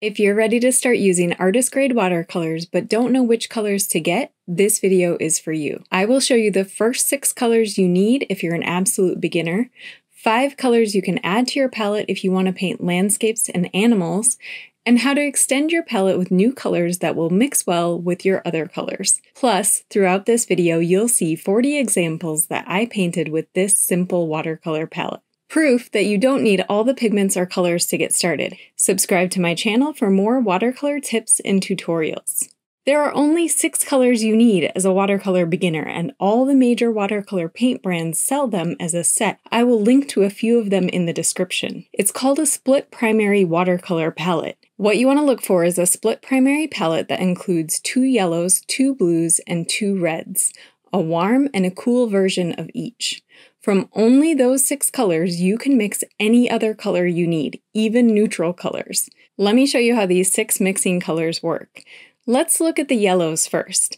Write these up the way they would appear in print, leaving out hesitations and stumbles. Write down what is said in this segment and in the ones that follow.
If you're ready to start using artist grade watercolors but don't know which colors to get, this video is for you. I will show you the first 6 colors you need if you're an absolute beginner, 5 colors you can add to your palette if you want to paint landscapes and animals, and how to extend your palette with new colors that will mix well with your other colors. Plus, throughout this video, you'll see 40 examples that I painted with this simple watercolor palette. Proof that you don't need all the pigments or colors to get started. Subscribe to my channel for more watercolor tips and tutorials. There are only 6 colors you need as a watercolor beginner, and all the major watercolor paint brands sell them as a set. I will link to a few of them in the description. It's called a split primary watercolor palette. What you want to look for is a split primary palette that includes 2 yellows, 2 blues, and 2 reds, a warm and a cool version of each. From only those 6 colors, you can mix any other color you need, even neutral colors. Let me show you how these 6 mixing colors work. Let's look at the yellows first.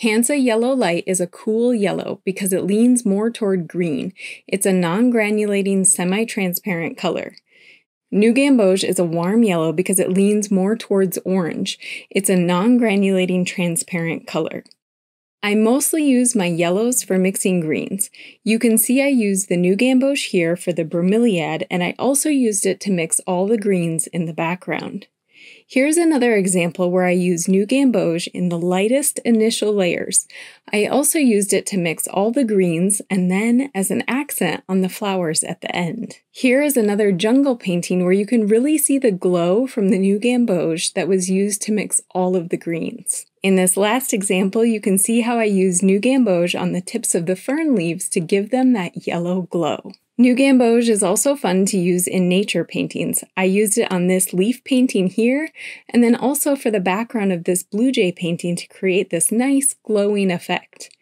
HANSA Yellow Light is a cool yellow because it leans more toward green. It's a non-granulating, semi-transparent color. New Gamboge is a warm yellow because it leans more towards orange. It's a non-granulating, transparent color. I mostly use my yellows for mixing greens. You can see I used the New Gamboge here for the bromeliad, and I also used it to mix all the greens in the background. Here's another example where I used New Gamboge in the lightest initial layers. I also used it to mix all the greens and then as an accent on the flowers at the end. Here is another jungle painting where you can really see the glow from the New Gamboge that was used to mix all of the greens. In this last example, you can see how I used New Gamboge on the tips of the fern leaves to give them that yellow glow. New Gamboge is also fun to use in nature paintings. I used it on this leaf painting here, and then also for the background of this blue jay painting to create this nice glowing effect.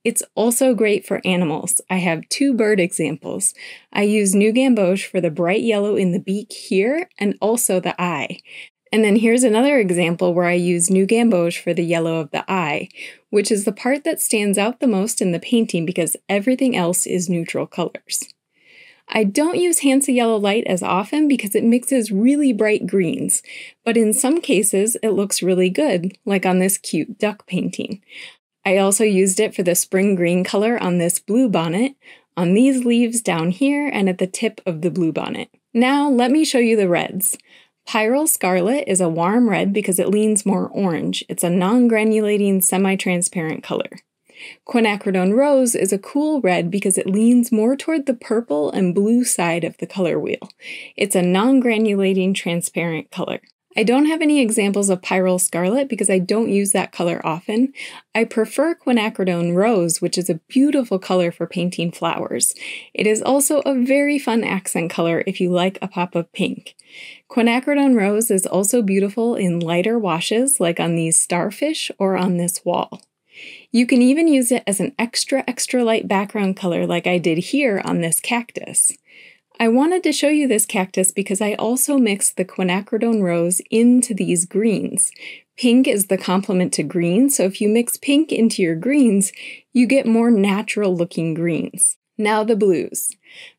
It's also great for animals. I have 2 bird examples. I used New Gamboge for the bright yellow in the beak here, and also the eye. And then here's another example where I use New Gamboge for the yellow of the eye, which is the part that stands out the most in the painting because everything else is neutral colors. I don't use HANSA Yellow Light as often because it mixes really bright greens, but in some cases it looks really good, like on this cute duck painting. I also used it for the spring green color on this blue bonnet, on these leaves down here, and at the tip of the blue bonnet. Now let me show you the reds. Pyrrole Scarlet is a warm red because it leans more orange. It's a non-granulating, semi-transparent color. Quinacridone Rose is a cool red because it leans more toward the purple and blue side of the color wheel. It's a non-granulating, transparent color. I don't have any examples of Pyrrole Scarlet because I don't use that color often. I prefer Quinacridone Rose, which is a beautiful color for painting flowers. It is also a very fun accent color if you like a pop of pink. Quinacridone Rose is also beautiful in lighter washes like on these starfish or on this wall. You can even use it as an extra light background color like I did here on this cactus. I wanted to show you this cactus because I also mixed the Quinacridone Rose into these greens. Pink is the complement to green, so if you mix pink into your greens, you get more natural looking greens. Now the blues.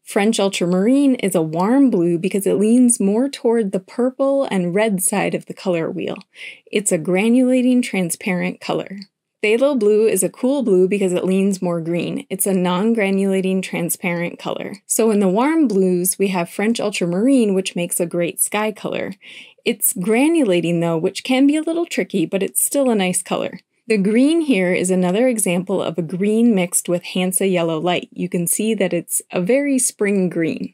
French Ultramarine is a warm blue because it leans more toward the purple and red side of the color wheel. It's a granulating, transparent color. Phthalo Blue is a cool blue because it leans more green. It's a non-granulating, transparent color. So in the warm blues, we have French Ultramarine, which makes a great sky color. It's granulating though, which can be a little tricky, but it's still a nice color. The green here is another example of a green mixed with HANSA Yellow Light. You can see that it's a very spring green.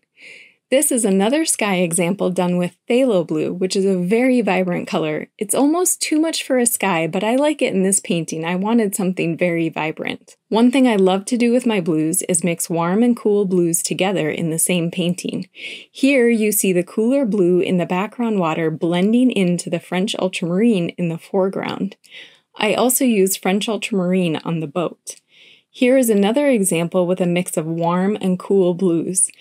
This is another sky example done with Phthalo Blue, which is a very vibrant color. It's almost too much for a sky, but I like it in this painting. I wanted something very vibrant. One thing I love to do with my blues is mix warm and cool blues together in the same painting. Here you see the cooler blue in the background water blending into the French Ultramarine in the foreground. I also used French Ultramarine on the boat. Here is another example with a mix of warm and cool blues.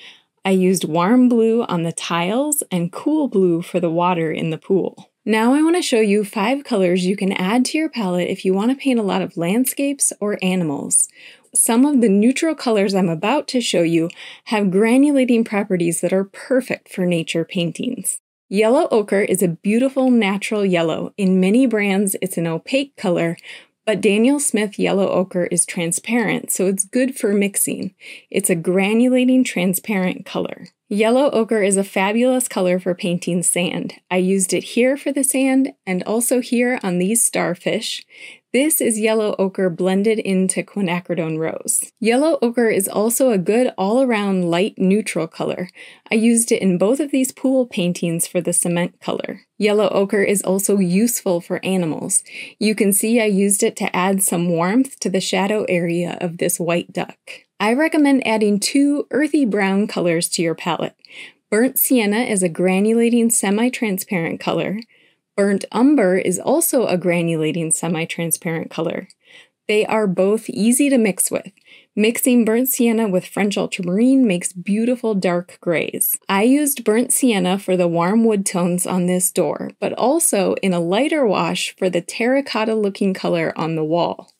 I used warm blue on the tiles and cool blue for the water in the pool. Now I want to show you 5 colors you can add to your palette if you want to paint a lot of landscapes or animals. Some of the neutral colors I'm about to show you have granulating properties that are perfect for nature paintings. Yellow ochre is a beautiful natural yellow. In many brands, it's an opaque color, but Daniel Smith yellow ochre is transparent, so it's good for mixing. It's a granulating transparent color. Yellow ochre is a fabulous color for painting sand. I used it here for the sand and also here on these starfish. This is yellow ochre blended into quinacridone rose. Yellow ochre is also a good all-around light neutral color. I used it in both of these pool paintings for the cement color. Yellow ochre is also useful for animals. You can see I used it to add some warmth to the shadow area of this white duck. I recommend adding 2 earthy brown colors to your palette. Burnt sienna is a granulating semi-transparent color. Burnt umber is also a granulating semi-transparent color. They are both easy to mix with. Mixing burnt sienna with French ultramarine makes beautiful dark grays. I used burnt sienna for the warm wood tones on this door, but also in a lighter wash for the terracotta-looking color on the wall.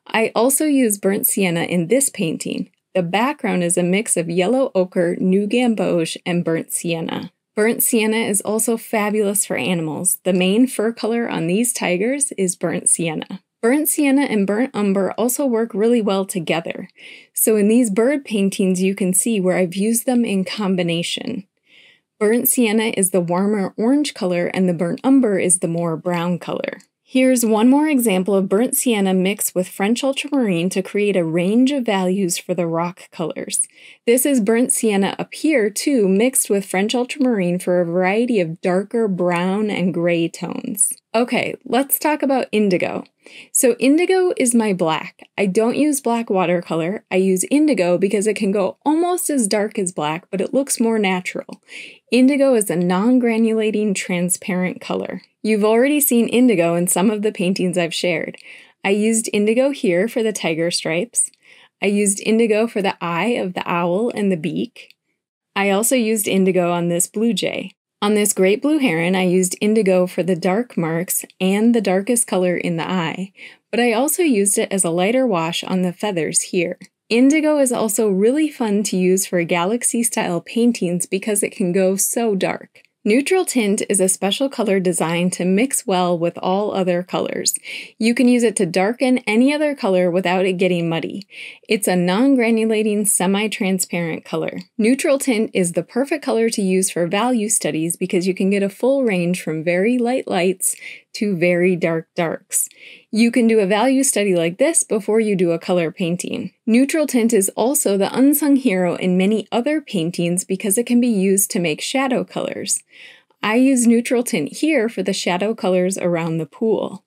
I also use burnt sienna in this painting. The background is a mix of yellow ochre, new gamboge, and burnt sienna. Burnt sienna is also fabulous for animals. The main fur color on these tigers is burnt sienna. Burnt sienna and burnt umber also work really well together. So in these bird paintings, you can see where I've used them in combination. Burnt sienna is the warmer orange color and the burnt umber is the more brown color. Here's one more example of burnt sienna mixed with French ultramarine to create a range of values for the rock colors. This is burnt sienna up here too, mixed with French ultramarine for a variety of darker brown and gray tones. Okay, let's talk about indigo. So indigo is my black. I don't use black watercolor. I use indigo because it can go almost as dark as black, but it looks more natural. Indigo is a non-granulating transparent color. You've already seen indigo in some of the paintings I've shared. I used indigo here for the tiger stripes. I used indigo for the eye of the owl and the beak. I also used indigo on this blue jay. On this great blue heron, I used indigo for the dark marks and the darkest color in the eye, but I also used it as a lighter wash on the feathers here. Indigo is also really fun to use for galaxy-style paintings because it can go so dark. Neutral tint is a special color designed to mix well with all other colors. You can use it to darken any other color without it getting muddy. It's a non-granulating, semi-transparent color. Neutral tint is the perfect color to use for value studies because you can get a full range from very light lights to very dark darks. You can do a value study like this before you do a color painting. Neutral tint is also the unsung hero in many other paintings because it can be used to make shadow colors. I use neutral tint here for the shadow colors around the pool.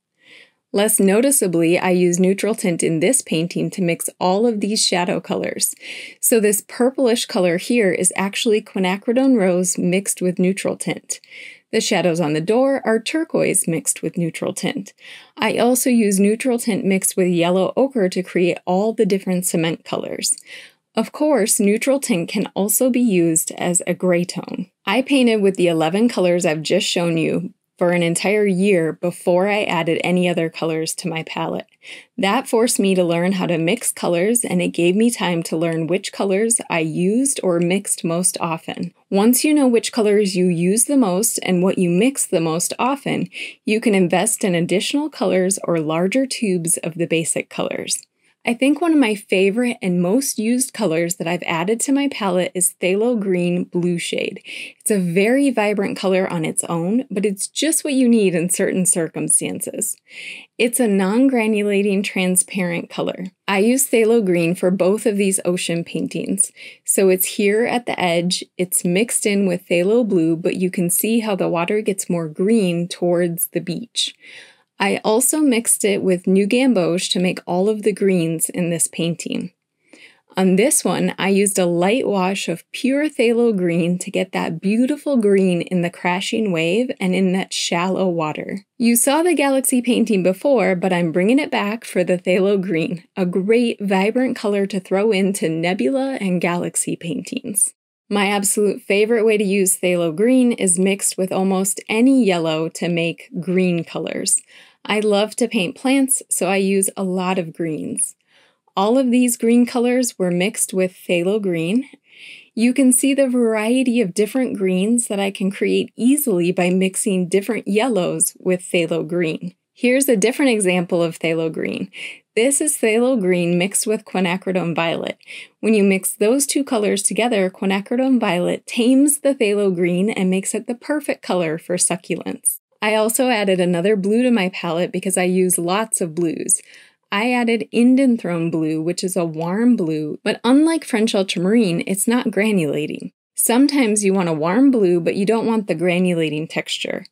Less noticeably, I use neutral tint in this painting to mix all of these shadow colors. So this purplish color here is actually quinacridone rose mixed with neutral tint. The shadows on the door are turquoise mixed with neutral tint. I also use neutral tint mixed with yellow ochre to create all the different cement colors. Of course, neutral tint can also be used as a gray tone. I painted with the 11 colors I've just shown you for an entire year before I added any other colors to my palette. That forced me to learn how to mix colors, and it gave me time to learn which colors I used or mixed most often. Once you know which colors you use the most and what you mix the most often, you can invest in additional colors or larger tubes of the basic colors. I think one of my favorite and most used colors that I've added to my palette is Phthalo Green Blue shade. It's a very vibrant color on its own, but it's just what you need in certain circumstances. It's a non-granulating transparent color. I use Phthalo Green for both of these ocean paintings. So it's here at the edge, it's mixed in with Phthalo Blue, but you can see how the water gets more green towards the beach. I also mixed it with new gamboge to make all of the greens in this painting. On this one, I used a light wash of pure phthalo green to get that beautiful green in the crashing wave and in that shallow water. You saw the galaxy painting before, but I'm bringing it back for the phthalo green, a great vibrant color to throw into nebula and galaxy paintings. My absolute favorite way to use phthalo green is mixed with almost any yellow to make green colors. I love to paint plants, so I use a lot of greens. All of these green colors were mixed with phthalo green. You can see the variety of different greens that I can create easily by mixing different yellows with phthalo green. Here's a different example of phthalo green. This is phthalo green mixed with quinacridone violet. When you mix those two colors together, quinacridone violet tames the phthalo green and makes it the perfect color for succulents. I also added another blue to my palette because I use lots of blues. I added INDANTHRONE blue, which is a warm blue, but unlike French ultramarine, it's not granulating. Sometimes you want a warm blue, but you don't want the granulating texture.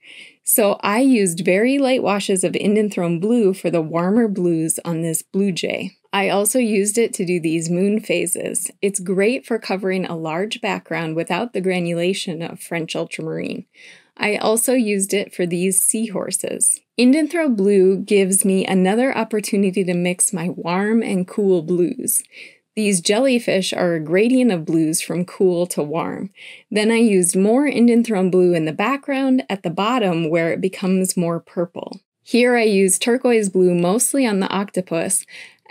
So I used very light washes of INDANTHRONE blue for the warmer blues on this blue jay. I also used it to do these moon phases. It's great for covering a large background without the granulation of French ultramarine. I also used it for these seahorses. INDANTHRONE blue gives me another opportunity to mix my warm and cool blues. These jellyfish are a gradient of blues from cool to warm. Then I used more INDANTHRONE blue in the background at the bottom where it becomes more purple. Here I used turquoise blue mostly on the octopus.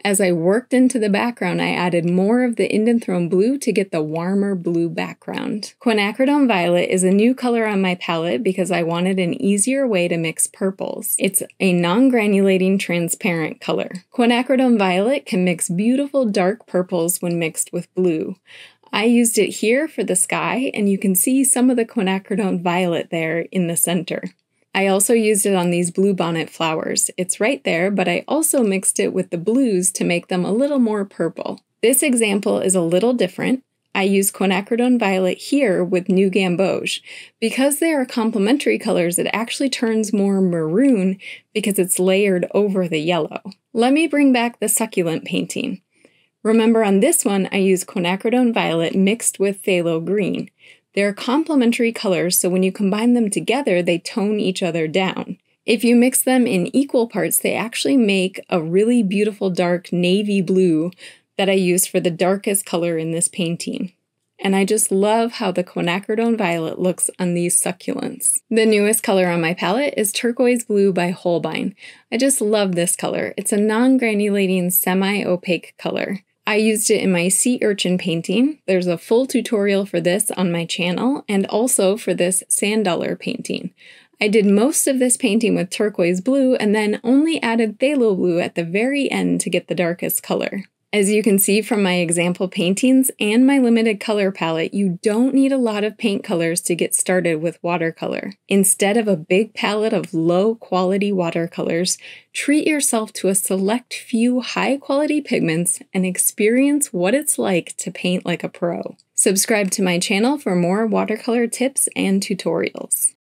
As I worked into the background, I added more of the INDANTHRONE blue to get the warmer blue background. Quinacridone violet is a new color on my palette because I wanted an easier way to mix purples. It's a non-granulating transparent color. Quinacridone violet can mix beautiful dark purples when mixed with blue. I used it here for the sky, and you can see some of the quinacridone violet there in the center. I also used it on these bluebonnet flowers. It's right there, but I also mixed it with the blues to make them a little more purple. This example is a little different. I used quinacridone violet here with new gamboge. Because they are complementary colors, it actually turns more maroon because it's layered over the yellow. Let me bring back the succulent painting. Remember on this one, I used quinacridone violet mixed with phthalo green. They're complementary colors, so when you combine them together, they tone each other down. If you mix them in equal parts, they actually make a really beautiful dark navy blue that I used for the darkest color in this painting. And I just love how the quinacridone violet looks on these succulents. The newest color on my palette is turquoise blue by Holbein. I just love this color. It's a non-granulating semi-opaque color. I used it in my sea urchin painting. There's a full tutorial for this on my channel and also for this sand dollar painting. I did most of this painting with turquoise blue and then only added phthalo blue at the very end to get the darkest color. As you can see from my example paintings and my limited color palette, you don't need a lot of paint colors to get started with watercolor. Instead of a big palette of low-quality watercolors, treat yourself to a select few high-quality pigments and experience what it's like to paint like a pro. Subscribe to my channel for more watercolor tips and tutorials.